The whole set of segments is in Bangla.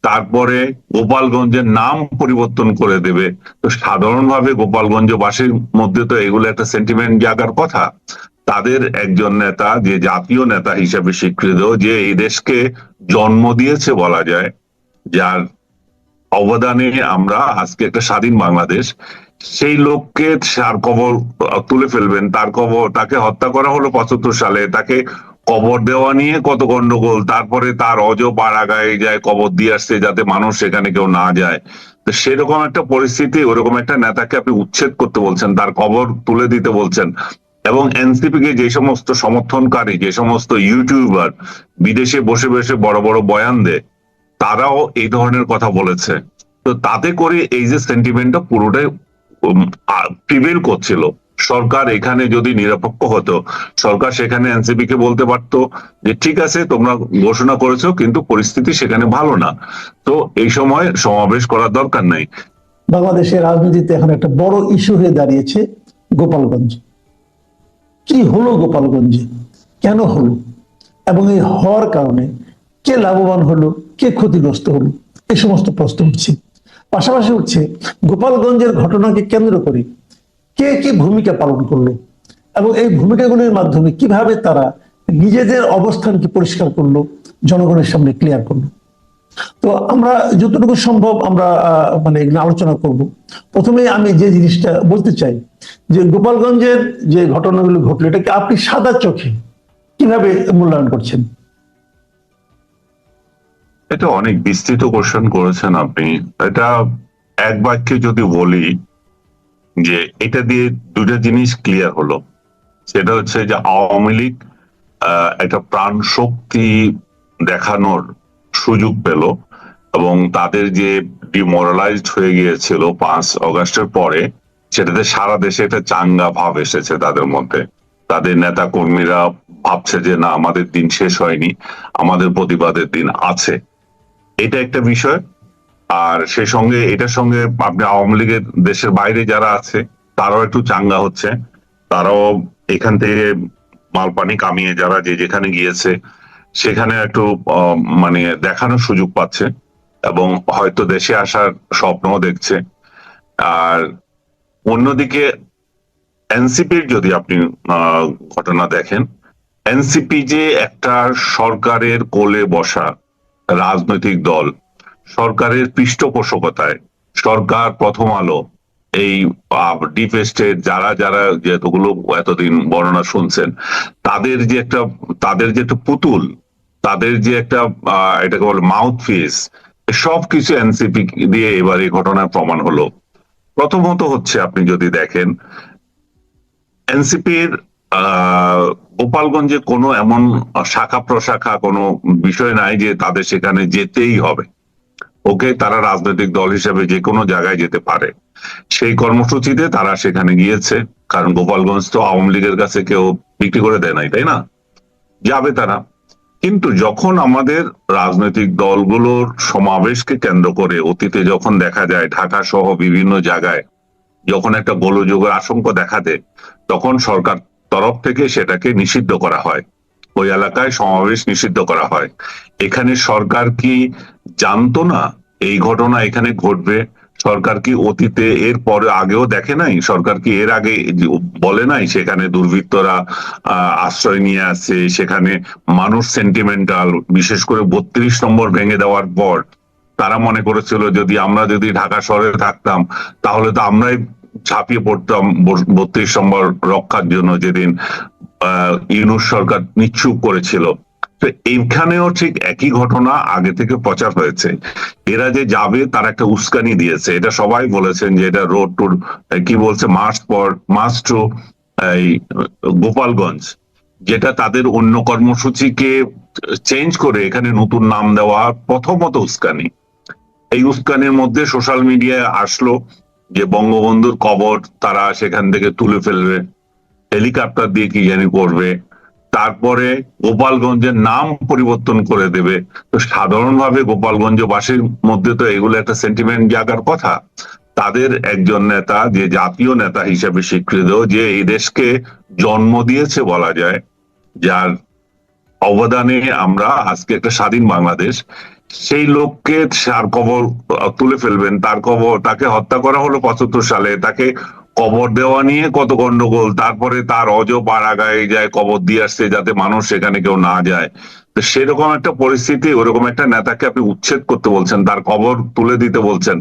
তারপরে গোপালগঞ্জের নাম পরিবর্তন করে দেবে। তো সাধারণভাবে গোপালগঞ্জবাসীর মধ্যে তো এগুলো একটা সেন্টিমেন্ট জাগার কথা। তাদের একজন নেতা, যে জাতীয় নেতা হিসেবে স্বীকৃত, যে এই দেশকে জন্ম দিয়েছে বলা যায়, যার অবদানে আমরা আজকে একটা স্বাধীন বাংলাদেশ, সেই লোককে তার কবর তুলে ফেলবেন। তার কবর, তাকে হত্যা করা হলো 75 সালে, তাকে কবর দেওয়া নিয়ে কত গন্ডগোল, তারপরে তার পাড়াগায় যায় কবর দিয়ে আসছে যাতে মানুষ সেখানে কেউ না যায়। তো সেরকম একটা পরিস্থিতি, ওরকম একটা নেতাকে আপনি উচ্ছেদ করতে বলছেন, তার কবর তুলে দিতে বলছেন। এবং এনসিপি কে যে সমস্ত সমর্থনকারী, যে সমস্ত ইউটিউবার বিদেশে বসে বসে বড় বড় বয়ান দেয়, তারাও এই ধরনের কথা বলেছে। তো তাতে করে এই যে সেন্টিমেন্টটা পুরোটাই প্রিভেল করছিল। সরকার এখানে যদি নিরপেক্ষ হতো, সরকার সেখানে এনসিপি কে বলতে পারতো যে ঠিক আছে তোমরা ঘোষণা করেছো কিন্তু পরিস্থিতি সেখানে ভালো না, তো এই সময় সমাবেশ করার দরকার নাই। বাংলাদেশের রাজনীতিতে এখন একটা বড় ইস্যু হয়ে দাঁড়িয়েছে গোপালগঞ্জ। কি হলো গোপালগঞ্জে, কেন হলো, এবং এই হওয়ার কারণে কে লাভবান হলো, কে ক্ষতিগ্রস্ত হলো, এই সমস্ত প্রশ্ন উঠছে। পাশাপাশি উঠছে গোপালগঞ্জের ঘটনাকে কেন্দ্র করে কে কি ভূমিকা পালন করলো, এবং এই ভূমিকাগুলির মাধ্যমে কিভাবে তারা নিজেদের অবস্থানকে পরিষ্কার করলো, জনগণের সামনে ক্লিয়ার করলো। তো আমরা যতটুকু সম্ভব আমরা মানে এগুলো আলোচনা করব। প্রথমে আমি যে জিনিসটা বলতে চাই যে গোপালগঞ্জের যে ঘটনাগুলো ঘটলো, এটাকে আপনি সাদা চোখে কিভাবে মূল্যায়ন করছেন? এটা অনেক বিস্তৃত কোশ্চেন করেছেন আপনি। এটা এক বাক্যে যদি বলি যে এটা দিয়ে দুটো জিনিস ক্লিয়ার হলো, সেটা হচ্ছে যে আওয়ামী লীগ একটা প্রাণ শক্তি দেখানোর সুযোগ পেল, এবং তাদের যে ডিমোরালাইজড হয়ে গিয়েছিল 5 আগস্টের পরে, সেটাতে সারা দেশে একটা চাঙ্গা ভাব এসেছে তাদের মধ্যে। তাদের নেতা কর্মীরা ভাবছে যে না, আমাদের দিন শেষ হয়নি, আমাদের প্রতিবাদের দিন আছে। এটা একটা বিষয়। আর সেই সঙ্গে এটার সঙ্গে আপনি আওয়ামী লীগের দেশের বাইরে যারা আছে তারাও একটু চাঙ্গা হচ্ছে। তারাও এখান থেকে মালপানি কামিয়ে যারা যে যেখানে গিয়েছে সেখানে একটু মানে দেখানোর সুযোগ পাচ্ছে, এবং হয়তো দেশে আসার স্বপ্নও দেখছে। আর অন্যদিকে এনসিপির যদি আপনি ঘটনা দেখেন, এনসিপি যে একটা সরকারের কোলে বসা রাজনৈতিক দল, সরকারের পৃষ্ঠপোষকতায়, সরকার, প্রথম আলো, এই ডিপ স্টেট, যারা যারা যেতগুলো এতদিন বর্ণনা শুনছেন, তাদের যে একটা পুতুল, তাদের যে একটা এটাকে বলে মাউথ পিস, সবকিছু এনসিপি দিয়ে এবার এই ঘটনার প্রমাণ হলো। প্রথমত হচ্ছে আপনি যদি দেখেন এনসিপির গোপালগঞ্জে কোনো এমন শাখা প্রশাখা কোনো বিষয় নাই যে তাদের সেখানে যেতেই হবে। ওকে, তারা রাজনৈতিক দল হিসেবে যে কোনো জায়গায় যেতে পারে, সেই কর্মসূচিতে তারা সেখানে গিয়েছে। কারণ গোপালগঞ্জ তো আওয়ামী লীগের কাছে কেউ বিক্রি করে দেয় নাই, তাই না? যাবে তারা। কিন্তু যখন আমাদের রাজনৈতিক দলগুলোর সমাবেশকে কেন্দ্র করে অতীতে যখন দেখা যায় ঢাকা সহ বিভিন্ন জায়গায় যখন একটা গোলযোগের আশঙ্কা দেখা দেয়, তখন সরকার তরফ থেকে সেটাকে নিষিদ্ধ করা হয়, ওই এলাকায় সমাবেশ নিষিদ্ধ করা হয়। এখানে সরকার কি জানতো না এই ঘটনা এখানে ঘটবে? সরকার কি অতীতে এর পরে আগেও দেখে নাই? সরকার কি এর আগে বলে নাই সেখানে দুর্বৃত্তরা আশ্রয় নিয়ে আসছে, সেখানে মানুষ সেন্টিমেন্টাল, বিশেষ করে 32 নম্বর ভেঙে দেওয়ার পর তারা মনে করেছিল যদি ঢাকা শহরে থাকতাম তাহলে তো আমরাই ঝাঁপিয়ে পড়তাম 32 নম্বর রক্ষার জন্য, যেদিন ইউনূস সরকার নিশ্চুপ করেছিল। তো এইখানেও ঠিক একই ঘটনা আগে থেকে প্রচার হয়েছে। এরা যে যাবে তার একটা উস্কানি দিয়েছে, এটা সবাই বলেছেন যে এটা রোড টু, কি বলছে, মার্চ টু এই গোপালগঞ্জ, যেটা তাদের অন্য কর্মসূচিকে চেঞ্জ করে এখানে নতুন নাম দেওয়া প্রথমত উস্কানি। এই উস্কানির মধ্যে সোশ্যাল মিডিয়ায় আসলো যে বঙ্গবন্ধুর কবর তারা সেখান থেকে তুলে ফেলবে, হেলিকপ্টার দিয়ে কি জানি করবে, তারপরে গোপালগঞ্জের নাম পরিবর্তন করে দেবে। তো সাধারণভাবে গোপালগঞ্জবাসীর মধ্যে তো এগুলো একটা সেন্টিমেন্ট জাগার কথা। তাদের একজন নেতা, যে জাতীয় নেতা হিসেবে স্বীকৃত, যে এই দেশকে জন্ম দিয়েছে বলা যায়, যার অবদানে আমরা আজকে একটা স্বাধীন বাংলাদেশ, সেই লোককে তার কবর তুলে ফেলবেন, তাকে হত্যা করা হলো 75 সালে, তাকে কবর দেওয়া নিয়ে কত গন্ডগোল, তারপরে তার পাড়াগায় যায় কবর দিয়ে আসছে যাতে মানুষ সেখানে কেউ না যায়। তো সেরকম একটা পরিস্থিতি, ওরকম একটা নেতাকে আপনি উচ্ছেদ করতে বলছেন, তার কবর তুলে দিতে বলছেন।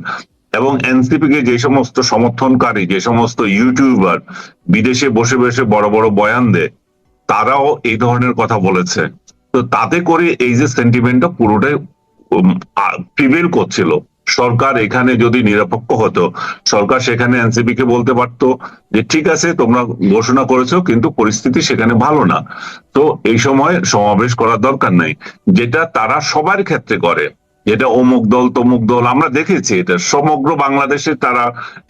এবং এনসিপি কে যে সমস্ত সমর্থনকারী, যে সমস্ত ইউটিউবার বিদেশে বসে বসে বড় বড় বয়ান দেয়, তারাও এই ধরনের কথা বলেছে। তো তাতে করে এই যে সেন্টিমেন্টটা পুরোটাই প্রিভেল করছিল। সরকার এখানে যদি নিরপেক্ষ হতো, সরকার সেখানে এনসিপি কে বলতে পারতো যে ঠিক আছে তোমরা ঘোষণা করেছো কিন্তু পরিস্থিতি সেখানে ভালো না, তো এই সময় সমাবেশ করার দরকার নেই, যেটা তারা সবার ক্ষেত্রে করে। যেটা অমুক দল তমুক দল, আমরা দেখেছি এটা সমগ্র বাংলাদেশে তারা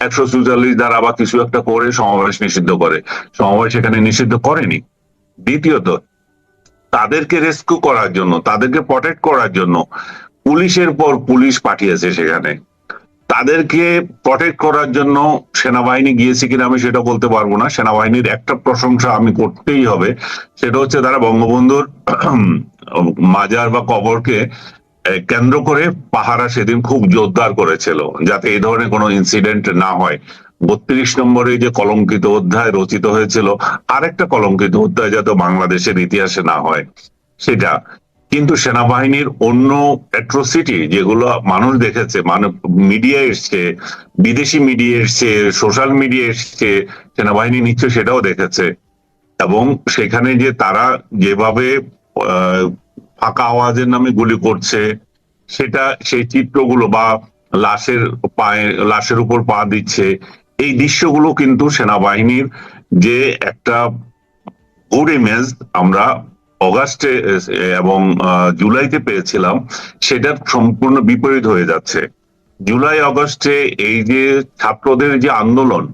144 দ্বারা বা কিছু একটা করে সমাবেশ নিষিদ্ধ করে, সমাবেশ এখানে নিষিদ্ধ করেনি। দ্বিতীয়ত, তাদেরকে রেস্কিউ করার জন্য, তাদেরকে প্রটেক্ট করার জন্য পুলিশের পর পুলিশ পাঠিয়েছে সেখানে। তাদেরকে প্রটেক্ট করার জন্য সেনাবাহিনী গিয়েছে কিনা আমি সেটা বলতে পারবো না। সেনাবাহিনীর একটা প্রশংসা আমি করতেই হবে, সেটা হচ্ছে তারা বঙ্গবন্ধুর মাজার বা কবরকে কেন্দ্র করে পাহারা সেদিন খুব জোরদার করেছিল, যাতে এই ধরনের কোনো ইনসিডেন্ট না হয়। 32 নম্বরে যে কলঙ্কিত অধ্যায় রচিত হয়েছিল, আরেকটা কলঙ্কিত অধ্যায় যাতে বাংলাদেশের ইতিহাসে না হয় সেটা। কিন্তু সেনাবাহিনীর অন্য অ্যাট্রোসিটি যেগুলো মানুষ দেখেছে, মানে মিডিয়া এসছে, বিদেশি মিডিয়া এসছে, সোশ্যাল মিডিয়া এসছে, সেনাবাহিনী নিশ্চয় সেটাও দেখেছে। এবং সেখানে যে তারা যেভাবে ফাঁকা আওয়াজের নামে গুলি করছে, সেটা সেই চিত্রগুলো বা লাশের উপর পা দিচ্ছে, এই দৃশ্যগুলো কিন্তু সেনাবাহিনীর যে একটা গুড ইমেজ আমরা অগাস্টে এবং জুলাইতে পেয়েছিলাম, সেটার সম্পূর্ণ বিপরীত হয়ে যাচ্ছে। জুলাই আগস্টে এই যে ছাত্রদের যে আন্দোলন,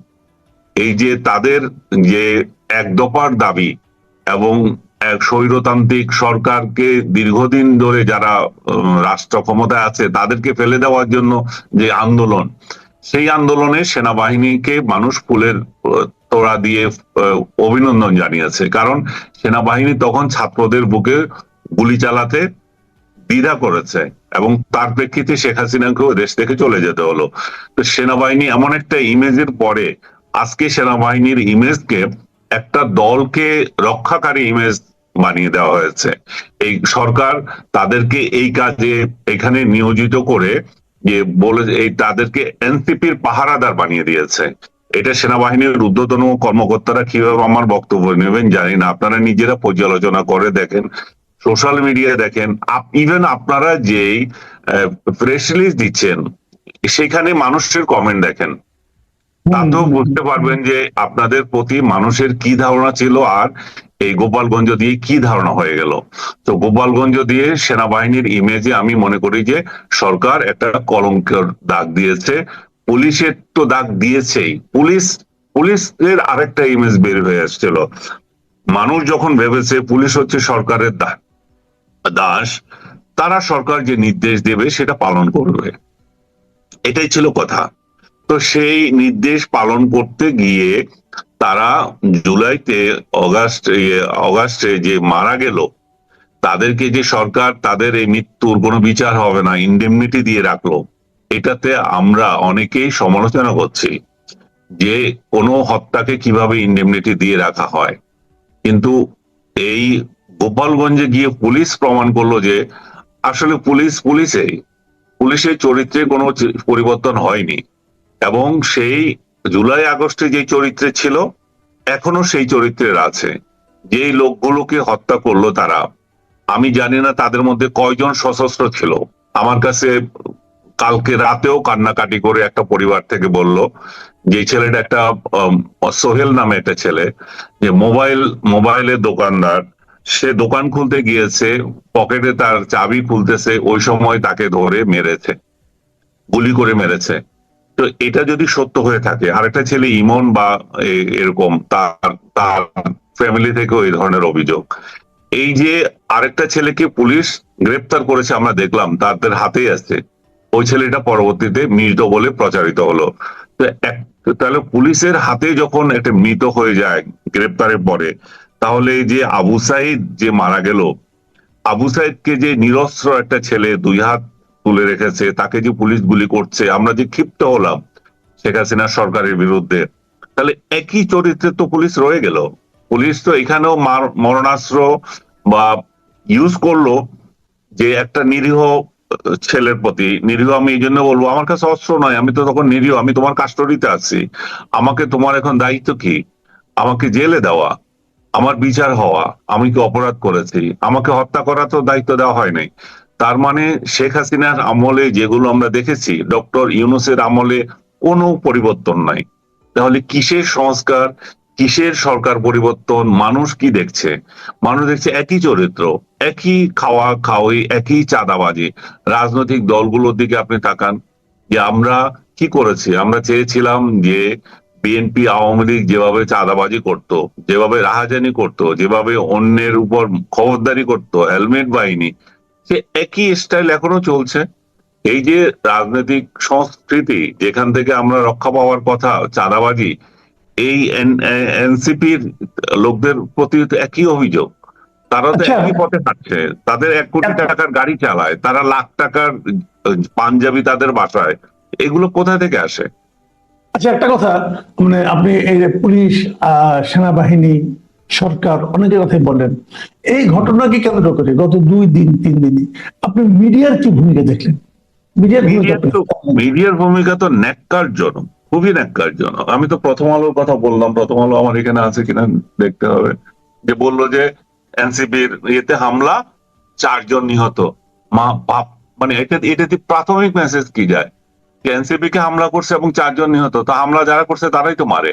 এই যে তাদের যে এক দফার দাবি এবং এক স্বৈরতান্ত্রিক সরকারকে দীর্ঘদিন ধরে যারা রাষ্ট্র ক্ষমতায় আছে তাদেরকে ফেলে দেওয়ার জন্য যে আন্দোলন, সেই আন্দোলনে সেনাবাহিনীকে মানুষ ফুলের তোড়া দিয়ে অভিনন্দন জানিয়েছে। কারণ সেনাবাহিনী তখন ছাত্রদের বুকে গুলি চালাতে দ্বিধা করেছে এবং তার প্রেক্ষিতে শেখ হাসিনাকেও দেশ থেকে চলে যেতে হলো। তো সেনাবাহিনী এমন একটা ইমেজের পরে আজকে সেনাবাহিনীর ইমেজকে একটা দলকে রক্ষাকারী ইমেজ বানিয়ে দেওয়া হয়েছে। এই সরকার তাদেরকে এই কাজে এখানে নিয়োজিত করে যে বলে এই তাদেরকে এনসিপির পাহারাদার বানিয়ে দিয়েছে। এটা সেনাবাহিনীর ঊর্ধ্বতন কর্মকর্তারা কিভাবে আমার বক্তব্য নেবেন জানি না, আপনারা নিজেরা পর্যালোচনা করে দেখেন, সোশ্যাল মিডিয়া দেখেন, ইভেন আপনারা যেই প্রেস রিলিজ দিচ্ছেন সেখানে মানুষের কমেন্ট দেখেন, তাতেও বুঝতে পারবেন যে আপনাদের প্রতি মানুষের কি ধারণা ছিল আর এই গোপালগঞ্জ দিয়ে কি ধারণা হয়ে গেল। তো গোপালগঞ্জ দিয়ে সেনাবাহিনীর ইমেজে আমি মনে করি যে সরকার একটা কলঙ্কের দাগ দিয়েছে। পুলিশের তো দাগ দিয়েছেই, পুলিশের আরেকটা ইমেজ বের হয়ে আসছিল। মানুষ যখন ভেবেছে পুলিশ হচ্ছে সরকারের দাস, তারা সরকার যে নির্দেশ দেবে সেটা পালন করবে, এটাই ছিল কথা। তো সেই নির্দেশ পালন করতে গিয়ে তারা জুলাইতে অগাস্টে যে মারা গেল, তাদেরকে যে সরকার তাদের এই মৃত্যুর কোনো বিচার হবে না ইনডেমনিটি দিয়ে রাখলো, এটাতে আমরা অনেকেই সমালোচনা করছি যে কোনো হত্যাকে কিভাবে ইনডেমনিটি দিয়ে রাখা হয়। কিন্তু এই গোপালগঞ্জে গিয়ে পুলিশ প্রমাণ করলো যে আসলে পুলিশের চরিত্রে কোনো পরিবর্তন হয়নি এবং সেই জুলাই আগস্টে যে চরিত্রে ছিল এখনো সেই চরিত্রের আছে। যেই লোকগুলোকে হত্যা করলো তারা, আমি জানি না তাদের মধ্যে কয়জন সশস্ত্র ছিল। আমার কাছে কালকে রাতেও কান্নাকাটি করে একটা পরিবার থেকে বলল যে ছেলেটা একটা সোহেল নামে একটা ছেলে, যে মোবাইলের দোকানদার, সে দোকান খুলতে গিয়েছে, পকেটে তার চাবি খুলতেছে, ওই সময় তাকে ধরে মেরেছে, গুলি করে মেরেছে। তো এটা যদি সত্য হয়ে থাকে, আরেকটা ছেলে ইমন বা এরকম তার ফ্যামিলি থেকেও এই ধরনের অভিযোগ। এই যে আরেকটা ছেলেকে পুলিশ গ্রেপ্তার করেছে আমরা দেখলাম, তাদের হাতেই আছে, ওই ছেলেটা পরবর্তীতে মৃত বলে প্রচারিত হলো। তো তাহলে পুলিশের হাতে যখন একটা মৃত হয়ে যায় গ্রেপ্তারের পরে, তাহলে যে আবু সাইদ যে মারা গেল, আবু সাইদকে যে নিরস্ত্র একটা ছেলে 2 হাত তুলে রেখেছে, তাকে যে পুলিশ গুলি করছে, আমরা যে ক্ষিপ্ত হলাম শেখ হাসিনা সরকারের বিরুদ্ধে, তাহলে একই চরিত্রে তো পুলিশ রয়ে গেল। পুলিশ তো এখানেও মরণাস্ত্র বা ইউজ করলো, যে একটা নিরীহ ছেলের প্রতি। নিরীহ আমি এই জন্য বলবো, আমার কাছে অস্ত্র নয়, আমি তো তখন নিরীহ, আমি তোমার কাস্টডিতে আছি। আমাকে তোমার এখন দায়িত্ব কি? আমাকে জেলে দেওয়া, আমার বিচার হওয়া, আমি কি অপরাধ করেছি, আমাকে হত্যা করা তো দায়িত্ব দেওয়া হয় নাই। তার মানে শেখ হাসিনার আমলে যেগুলো আমরা দেখেছি, ডক্টর ইউনূসের আমলে কোনো পরিবর্তন নাই। তাহলে কিসের সংস্কার, কিসের সরকার পরিবর্তন? মানুষ কি দেখছে? মানুষ দেখছে একই চরিত্র, একই খাওয়া খাওয়ি, একই চাঁদাবাজি। রাজনৈতিক দলগুলোর দিকে আপনি তাকান, যে আমরা কি করেছি? আমরা চেয়েছিলাম যে বিএনপি আওয়ামী লীগ যেভাবে চাঁদাবাজি করত, যেভাবে রাহাজানি করত, যেভাবে অন্যের উপর খবরদারি করত, হেলমেট বাহিনী, সে একই স্টাইল এখনো চলছে। এই যে রাজনৈতিক সংস্কৃতি যেখান থেকে আমরা রক্ষা পাওয়ার কথা, চাঁদাবাজি, এই এনসিপির লোকদের প্রতি তো একই অভিযোগ। তারা তো আচ্ছা, একই পথে হাঁটছে, তাদের 1 কোটি টাকার গাড়ি চালায়, তারা লাখ টাকার পাঞ্জাবি তাদের বাসায়। এগুলো কোথা থেকে আসে? আচ্ছা, একটা কথা, মানে আপনি এই যে পুলিশ, সেনাবাহিনী, সরকার অনেকের কথাই বললেন, এই ঘটনাকে কেন্দ্র করে গত 2 দিন 3 দিনই আপনি মিডিয়ার কি ভূমিকা দেখলেন? মিডিয়ার ভূমিকা মিডিয়ার তো মিডিয়ার ভূমিকা তো ন্যাক্কারজনক, খুবই ন্যাক্কারজনক। আমি তো প্রথম আলোর কথা বললাম, প্রথম আলো আমার এখানে আছে কিনা দেখতে হবে, যে বললো যে এনসিপির ইয়েতে হামলা, 4 জন নিহত। মা বাপ, মানে এটাতে প্রাথমিক মেসেজ কি যায়? এনসিপি কে হামলা করছে এবং 4 জন নিহত, তো হামলা যারা করছে তারাই তো মারে,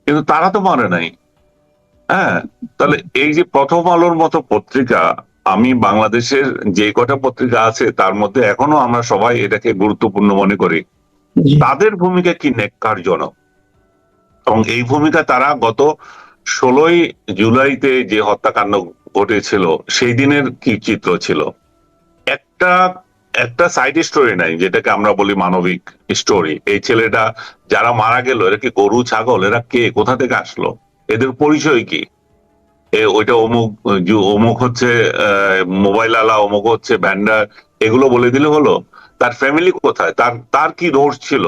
কিন্তু তারা তো মারে নাই। হ্যাঁ, তাহলে এই যে প্রথম আলোর মতো পত্রিকা, আমি বাংলাদেশের যে কটা পত্রিকা আছে তার মধ্যে এখনো আমরা সবাই এটাকে গুরুত্বপূর্ণ মনে করি, জি, তাদের ভূমিকা কি ন্যাক্কারজনক। এবং এই ভূমিকা তারা গত 16ই জুলাইতে যে হত্যাকাণ্ড ঘটেছিল সেই দিনের কি চিত্র ছিল? একটা একটা সাইড স্টোরি নাই, যেটাকে আমরা বলি মানবিক স্টোরি। এই ছেলেটা যারা মারা গেল, এরা কি গরু ছাগল? এরা কে, কোথা থেকে আসলো, এদের পরিচয় কি? ওইটা অমুক, অমুক হচ্ছে মোবাইল আলা, অমুক হচ্ছে ভ্যান্ডার, এগুলো বলে দিলে হলো? তার ফ্যামিলি কোথায়, তার তার কি দোষ ছিল?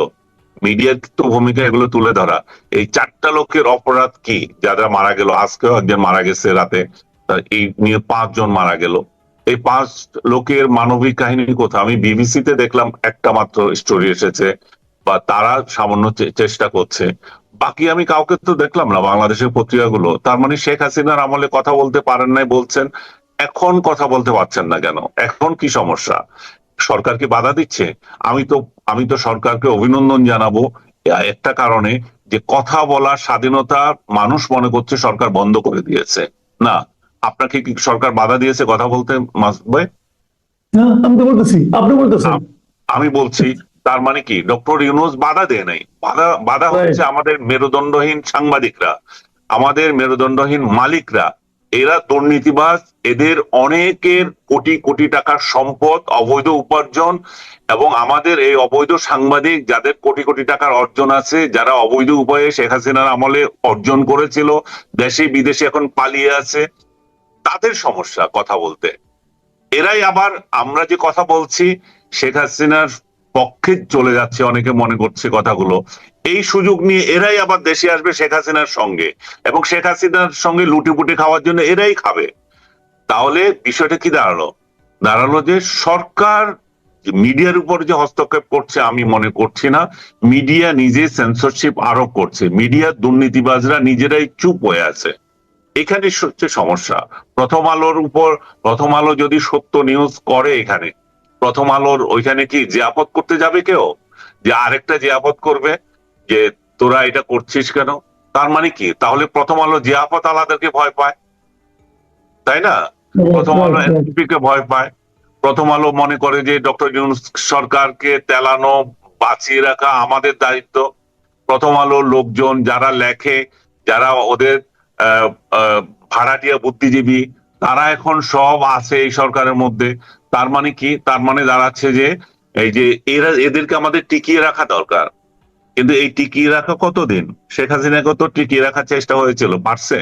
মিডিয়ার তো ভূমিকা এগুলো তুলে ধরা। এই 4টা লোকের অপরাধ কি, যারা মারা গেল? আজকেও একজন মারা গেছে রাতে, এই নিয়ে 5 জন মারা গেল। এই 5 লোকের মানবিক কাহিনী কোথায়? আমি বিবিসিতে দেখলাম একটা মাত্র স্টোরি এসেছে, বা তারা সামান্য চেষ্টা করছে। বাকি আমি কাউকে তো দেখলাম না বাংলাদেশের পত্রিকাগুলো। তার মানে শেখ হাসিনার আমলে কথা বলতে পারেন নাই বলছেন, এখন কথা বলতে পারছেন না কেন? এখন কি সমস্যা? সরকার কি বাধা দিচ্ছে? আমি তো সরকারকে অভিনন্দন জানাবো একটা কারণে, যে কথা বলার স্বাধীনতা মানুষ মনে করছে সরকার বন্ধ করে দিয়েছে। না, আপনাকে কি সরকার বাধা দিয়েছে কথা বলতে, মাসুদ ভাই? না, আমি তো বলতেছি, আপনি বলতেছেন। আমি বলছি, তার মানে কি ডক্টর ইউনূস বাধা দেয় নাই? বাধা বাধা হচ্ছে আমাদের মেরুদণ্ডহীন সাংবাদিকরা, আমাদের মেরুদণ্ডহীন মালিকরা। এরা দুর্নীতিবাজ, এদের অনেকের কোটি কোটি টাকার সম্পদ, অবৈধ উপার্জন, এবং আমাদের এই অবৈধ সাংবাদিক যাদের কোটি কোটি টাকার অর্জন আছে, যারা অবৈধ উপায়ে শেখ হাসিনার আমলে অর্জন করেছিল, দেশে বিদেশে এখন পালিয়ে আছে, তাদের সমস্যা কথা বলতে। এরাই আবার আমরা যে কথা বলছি শেখ হাসিনার পক্ষে চলে যাচ্ছে, অনেকে মনে করছে কথাগুলো, এই সুযোগ নিয়ে এরাই আবার দেশে আসবে শেখ হাসিনার সঙ্গে, এবং শেখ হাসিনার সঙ্গে লুটিপুটি খাওয়ার জন্য এরাই খাবে। তাহলে বিষয়টা কি দাঁড়ালো? দাঁড়ালো যে সরকার মিডিয়ার উপর যে হস্তক্ষেপ করছে, আমি মনে করছি না। মিডিয়া নিজে সেন্সরশিপ আরোপ করছে, মিডিয়ার দুর্নীতিবাজরা নিজেরাই চুপ হয়ে আছে। এখানে হচ্ছে সমস্যা। প্রথম আলোর উপর, প্রথম আলো যদি সত্য নিউজ করে, এখানে প্রথম আলোর ওইখানে কি জিয়াপত করতে যাবে কেউ? যে আরেকটা জিয়াপত করবে যে তোরা এটা করছিস কেন? তার মানে কি তাহলে প্রথম আলো জিয়াপত আলাদাকে ভয় পায়, তাই না? প্রথম আলো এনসিপি কে ভয় পায়। প্রথম আলো মনে করে যে ডক্টর ইউনূস সরকারকে তেলানো, বাঁচিয়ে রাখা আমাদের দায়িত্ব। প্রথম আলোর লোকজন যারা লেখে, যারা ওদের আহ, আহ, ভাড়াটিয়া বুদ্ধিজীবী, তারা এখন সব আছে এই সরকারের মধ্যে। তার মানে কি? তার মানে দাঁড়াচ্ছে যে এই যে এদেরকে আমাদের টিকিয়ে রাখা দরকার। কিন্তু এই টিকিয়ে রাখা কতদিন? শেখ হাসিনাকে তো টিকিয়ে রাখার চেষ্টা হয়েছিল, পারছে?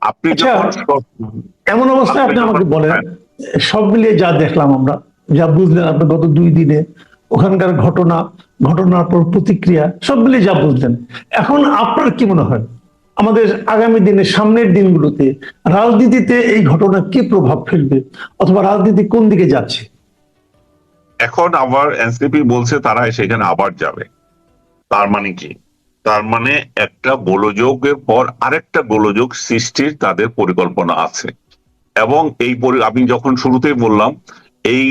আপনি আচ্ছা, যখন এমন অবস্থায় আপনি আমাকে বলেন, হ্যাঁ, সব মিলিয়ে যা দেখলাম আমরা, যা বুঝলেন আপনি গত 2 দিনে ওখানকার ঘটনার পর প্রতিক্রিয়া সব মিলে যা বুঝলেন, এখন আপনার কি মনে হয় আমাদের আগামী দিনে সামনের দিনগুলোতে রাজনীতিতে এই ঘটনা কি প্রভাব ফেলবে, অথবা রাজনীতি কোন দিকে যাচ্ছে? এখন আবার এনসিপি বলছে তারা সেখানে আবার যাবে। তার মানে কি? তার মানে একটা গোলযোগের পর আরেকটা গোলযোগ সৃষ্টির তাদের পরিকল্পনা আছে। এবং আমি যখন শুরুতেই বললাম, এই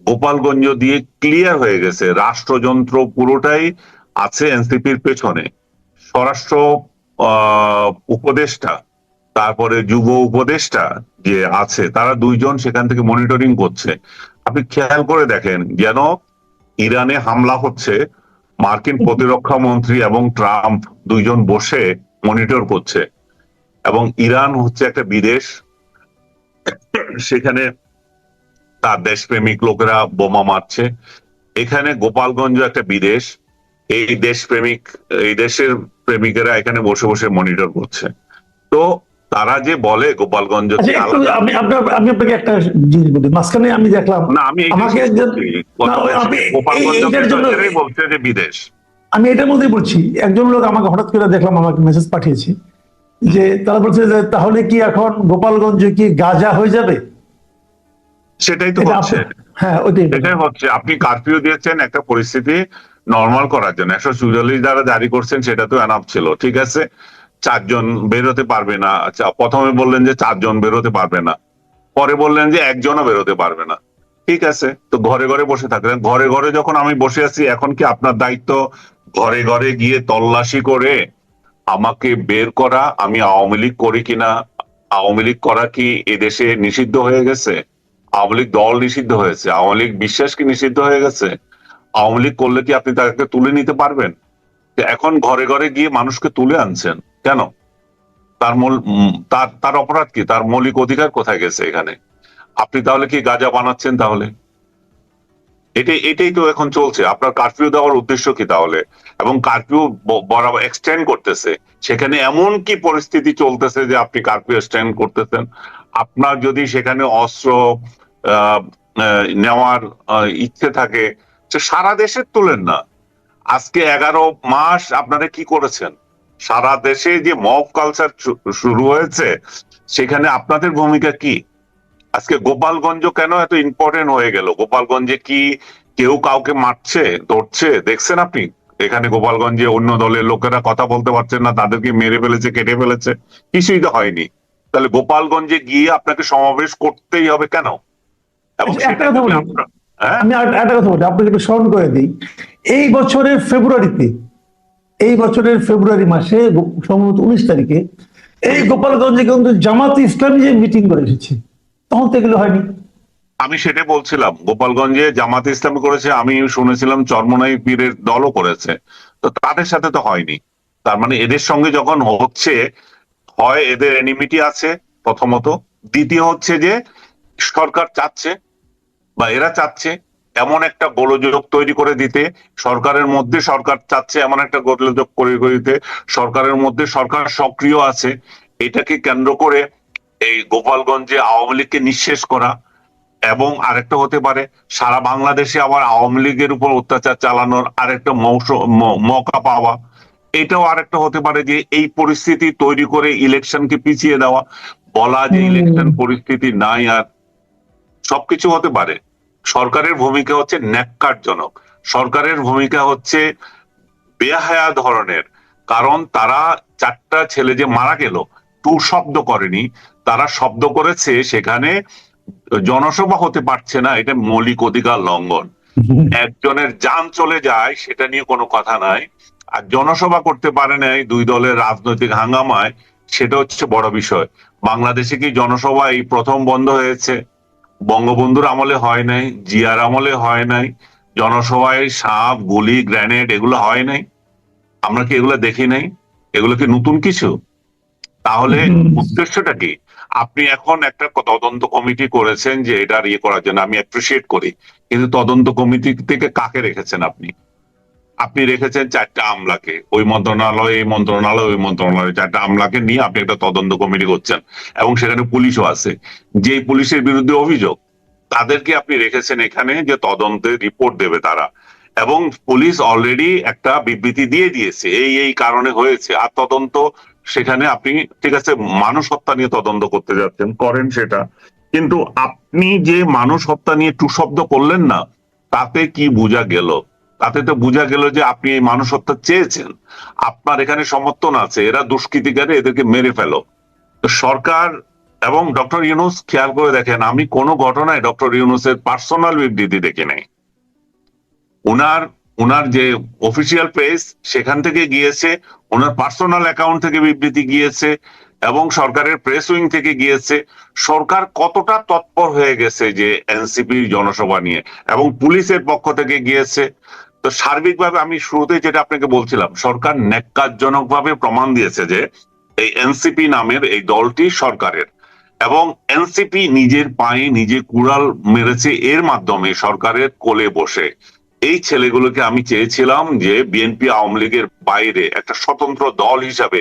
গোপালগঞ্জ দিয়ে ক্লিয়ার হয়ে গেছে রাষ্ট্রযন্ত্র পুরোটাই আছে এনসিপির পেছনে। স্বরাষ্ট্র উপদেষ্টা, তারপরে যুব উপদেষ্টা যে আছে, তারা দুইজন সেখান থেকে মনিটরিং করছে। আপনি খেয়াল করে দেখেন, যেন ইরানে হামলা হচ্ছে, মার্কিন প্রতিরক্ষা মন্ত্রী এবং ট্রাম্প দুইজন বসে মনিটর করছে। এবং ইরান হচ্ছে একটা বিদেশ, সেখানে তার দেশপ্রেমিক লোকেরা বোমা মারছে। এখানে গোপালগঞ্জ একটা বিদেশ, এই দেশের প্রেমিকেরা এখানে বসে বসে মনিটর করছে। তো তারা যে বলে গোপালগঞ্জকে আচ্ছা, একটু আলাদা, আমি আপনাকে একটা জিনিস বলি, মাঝখানে আমি দেখলাম না আমি আমাকে এইটার জন্য গোপালগঞ্জ বলছে যে বিদেশ। আমি এটার মধ্যেই বলছি, একজন লোক আমাকে হঠাৎ করে দেখলাম, আমাকে মেসেজ পাঠিয়েছে যে তারা বলছে যে তাহলে কি এখন গোপালগঞ্জ কি গাজা হয়ে যাবে? সেটাই তো এটা হচ্ছে। হ্যাঁ, ওইটাই এটাই হচ্ছে, আপনি কারফিউ দিয়েছেন একটা পরিস্থিতি নর্মাল করার জন্য, 144 দ্বারা জারি করছেন, সেটা তো এনাফ ছিল, ঠিক আছে। 4 জন বেরোতে পারবে না, আচ্ছা প্রথমে বললেন যে 4 জন বেরোতে পারবে না, পরে বললেন যে একজনও বেরোতে পারবে না, ঠিক আছে। তো ঘরে ঘরে বসে থাকলেন, ঘরে ঘরে যখন আমি বসে আছি, এখন কি আপনার দায়িত্ব ঘরে ঘরে গিয়ে তল্লাশি করে আমাকে বের করা, আমি আওয়ামী লীগ করি কিনা? আওয়ামী লীগ করা কি এদেশে নিষিদ্ধ হয়ে গেছে? আওয়ামী লীগ দল নিষিদ্ধ হয়েছে, আওয়ামী লীগ বিশ্বাস কি নিষিদ্ধ হয়ে গেছে? আওয়ামী লীগ করলে কি আপনি তাকে তুলে নিতে পারবেন? এখন ঘরে ঘরে গিয়ে মানুষকে তুলে আনছেন কেন? তার মূল তার অপরাধ কি? তার মৌলিক অধিকার কোথায় গেছে এখানে? আপনি তাহলে কি গাঁজা বানাচ্ছেন তাহলে? এটাই তো এখন চলছে। আপনার কারফিউ দেওয়ার উদ্দেশ্য কি তাহলে? এবং কারফিউ বরাবর এক্সটেন্ড করতেছে, সেখানে এমন কি পরিস্থিতি চলতেছে যে আপনি কারফিউ এক্সটেন্ড করতেছেন? আপনার যদি সেখানে অস্ত্র আহ, নেওয়ার ইচ্ছে থাকে, সারা দেশের তুলেন না। আজকে 11 মাস আপনারা কি করেছেন? সারা দেশে যে মব কালচার শুরু হয়েছে, সেখানে আপনাদের ভূমিকা কি? আজকে গোপালগঞ্জ কেন এত ইম্পর্টেন্ট হয়ে গেল? গোপালগঞ্জে কি কেউ কাউকে মারছে, ধরছে দেখছেন আপনি? এখানে গোপালগঞ্জে অন্য দলের লোকেরা কথা বলতে পারছেন না, তাদেরকে মেরে ফেলেছে, কেটে ফেলেছে, কিছুই তো হয়নি। তাহলে গোপালগঞ্জে গিয়ে আপনাকে সমাবেশ করতেই হবে কেন? এবং আচ্ছা, একটা সেটা কথা বলি, হ্যাঁ, আমি একটা কথা বলি আপনাকে, একটু স্মরণ করে দিই। এই বছরের ফেব্রুয়ারিতে, এই বছরের ফেব্রুয়ারি মাসে সম্ভবত 19 তারিখে এই গোপালগঞ্জে কিন্তু জামাত ইসলামী যে মিটিং করে এসেছে, তখন তো এগুলো হয়নি। আমি সেটাই বলছিলাম, গোপালগঞ্জে জামাত ইসলামী করেছে, আমি শুনেছিলাম চরমনাই পীরের দলও করেছে, তো তাদের সাথে তো হয়নি। তার মানে এদের সঙ্গে যখন হচ্ছে, হয় এদের এনিমিটি আছে প্রথমত, দ্বিতীয় হচ্ছে যে সরকার চাচ্ছে বা এরা চাচ্ছে এমন একটা গোলযোগ তৈরি করে দিতে, সরকারের মধ্যে সরকার চাচ্ছে এমন একটা গোলযোগ করে দিতে, সরকারের মধ্যে সরকার সক্রিয় আছে, এটাকে কেন্দ্র করে এই গোপালগঞ্জে আওয়ামী লীগকে নিঃশেষ করা। এবং আরেকটা হতে পারে সারা বাংলাদেশে আবার আওয়ামী লীগের উপর অত্যাচার চালানোর আরেকটা মৌকা পাওয়া। এটাও আরেকটা হতে পারে যে এই পরিস্থিতি তৈরি করে ইলেকশনকে পিছিয়ে দেওয়া, বলা যে ইলেকশন পরিস্থিতি নাই আর, সবকিছু হতে পারে। সরকারের ভূমিকা হচ্ছে ন্যাক্কারজনক, সরকারের ভূমিকা হচ্ছে বেহায়া ধরনের। কারণ তারা 4টা ছেলে যে মারা গেল, শব্দ করেনি, তারা শব্দ করেছে সেখানে জনসভা হতে পারছে না, এটা মৌলিক অধিকার লঙ্ঘন। একজনের যান চলে যায় সেটা নিয়ে কোনো কথা নাই, আর জনসভা করতে পারে নাই 2 দলের রাজনৈতিক হাঙ্গামায়, সেটা হচ্ছে বড় বিষয়। বাংলাদেশে কি জনসভা এই প্রথম বন্ধ হয়েছে? বঙ্গবন্ধুর আমলে হয় নাই, জিয়ার আমলে হয় নাই, জনসভায় সাপ গুলি গ্রেনেড এগুলো হয় নাই? আমরা কি এগুলো দেখি নাই? এগুলো কি নতুন কিছু? তাহলে উদ্দেশ্যটা কি? আপনি এখন একটা তদন্ত কমিটি করেছেন যে এটা ইয়ে করার জন্য, আমি অ্যাপ্রিসিয়েট করি, কিন্তু তদন্ত কমিটি থেকে কাকে রেখেছেন আপনি? আপনি রেখেছেন 4টা আমলাকে, ওই মন্ত্রণালয় এই মন্ত্রণালয় ওই মন্ত্রণালয়, 4টা আমলাকে নিয়ে আপনি একটা তদন্ত কমিটি করছেন, এবং সেখানে পুলিশও আছে, যে পুলিশের বিরুদ্ধে অভিযোগ তাদেরকে আপনি রেখেছেন এখানে যে তদন্তের রিপোর্ট দেবে তারা, এবং পুলিশ অলরেডি একটা বিবৃতি দিয়ে দিয়েছে এই কারণে হয়েছে। আর তদন্ত সেখানে আপনি ঠিক আছে মানুষ হত্যা নিয়ে তদন্ত করতে যাচ্ছেন, করেন সেটা, কিন্তু আপনি যে মানুষ হত্যা নিয়ে টু শব্দ করলেন না, তাতে কি বোঝা গেল? তাতে তো বোঝা গেল যে আপনি এই মানুষ হত্যা চেয়েছেন, আপনার এখানে সমর্থন আছে, এরা দুষ্কৃতিকারী, এদেরকে মেরে ফেলো। তো সরকার এবং ডক্টর ইউনূস, খেয়াল করে দেখেন, আমি কোনো ঘটনায় ডক্টর ইউনূসের পার্সোনাল বিবৃতি দেখি নাই। উনার উনার যে অফিসিয়াল পেজ সেখান থেকে গিয়েছে, ওনার পার্সোনাল অ্যাকাউন্ট থেকে বিবৃতি গিয়েছে, এবং সরকারের প্রেস উইং থেকে গিয়েছে। সরকার কতটা তৎপর হয়ে গেছে যে এনসিপির জনসভা নিয়ে, এবং পুলিশের পক্ষ থেকে গিয়েছে। তো সার্বিকভাবে আমি শুরুতে যেটা আপনাকে বলছিলাম, সরকার ন্যাক্কারজনকভাবে প্রমাণ দিয়েছে যে এই এনসিপি নামের এই দলটি সরকারের, এবং এনসিপি নিজের পায়ে নিজে কুড়াল মেরেছে এর মাধ্যমে সরকারের কোলে বসে। এই ছেলেগুলোকে আমি চেয়েছিলাম যে বিএনপি আওয়ামী লীগের বাইরে একটা স্বতন্ত্র দল হিসাবে,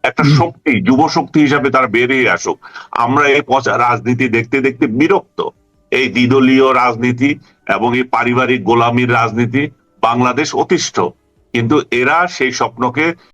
একটা শক্তি, যুব শক্তি হিসাবে তারা বেরিয়ে আসুক। আমরা এই পচা রাজনীতি দেখতে দেখতে বিরক্ত, এই দ্বিদলীয় রাজনীতি এবং এই পারিবারিক গোলামির রাজনীতি। বাংলাদেশ অতিষ্ঠ, কিন্তু এরা সেই স্বপ্নকে